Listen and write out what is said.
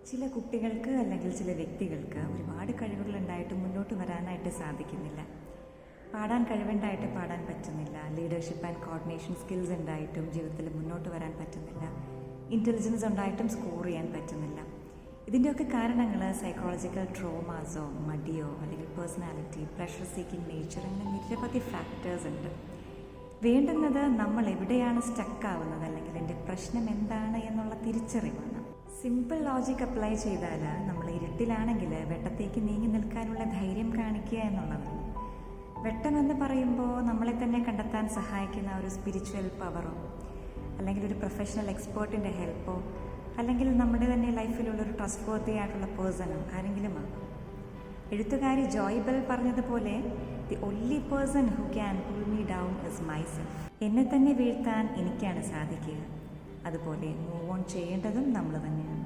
ചില കുട്ടികൾക്ക് അല്ലെങ്കിൽ ചില വ്യക്തികൾക്ക് ഒരുപാട് കഴിവുകളുണ്ടായിട്ട് മുന്നോട്ട് വരാനായിട്ട് സാധിക്കുന്നില്ല. പാടാൻ കഴിവുണ്ടായിട്ട് പാടാൻ പറ്റുന്നില്ല. ലീഡർഷിപ്പ് ആൻഡ് കോർഡിനേഷൻ സ്കിൽസ് ഉണ്ടായിട്ടും ജീവിതത്തിൽ മുന്നോട്ട് വരാൻ പറ്റുന്നില്ല. ഇൻ്റലിജൻസ് ഉണ്ടായിട്ടും സ്കോർ ചെയ്യാൻ പറ്റുന്നില്ല. ഇതിൻ്റെയൊക്കെ കാരണങ്ങൾ സൈക്കോളജിക്കൽ ട്രോമാസോ മടിയോ അല്ലെങ്കിൽ പേഴ്സണാലിറ്റി, പ്രഷർ സീക്കിംഗ് നേച്ചർ, അങ്ങനെ നിരവധി ഫാക്ടേഴ്സ് ഉണ്ട്. വേണ്ടുന്നത് നമ്മൾ എവിടെയാണ് സ്റ്റക്കാവുന്നത് അല്ലെങ്കിൽ എൻ്റെ പ്രശ്നം എന്താണ് എന്നുള്ള തിരിച്ചറിവാണ്. സിമ്പിൾ ലോജിക് അപ്ലൈ ചെയ്താൽ നമ്മൾ ഇരുട്ടിലാണെങ്കിൽ വെട്ടത്തേക്ക് നീങ്ങി നിൽക്കാനുള്ള ധൈര്യം കാണിക്കുക എന്നുള്ളതാണ്. വെട്ടമെന്ന് പറയുമ്പോൾ നമ്മളെ തന്നെ കണ്ടെത്താൻ സഹായിക്കുന്ന ഒരു സ്പിരിച്വൽ പവറോ അല്ലെങ്കിൽ ഒരു പ്രൊഫഷണൽ എക്സ്പേർട്ടിൻ്റെ ഹെൽപ്പോ അല്ലെങ്കിൽ നമ്മുടെ തന്നെ ലൈഫിലുള്ളൊരു ട്രസ്റ്റ് വർത്തി ആയിട്ടുള്ള പേഴ്സണോ ആരെങ്കിലുമാണ്. എഴുത്തുകാരി ജോയ് ബെൽ പറഞ്ഞതുപോലെ, the only person who can pull me down is myself. എന്നെ തന്നെ വീഴ്ത്താൻ എനിക്കാണ് സാധിക്കുക. അതുപോലെ മൂവ് ഓൺ ചെയ്യേണ്ടതും നമ്മൾ തന്നെയാണ്.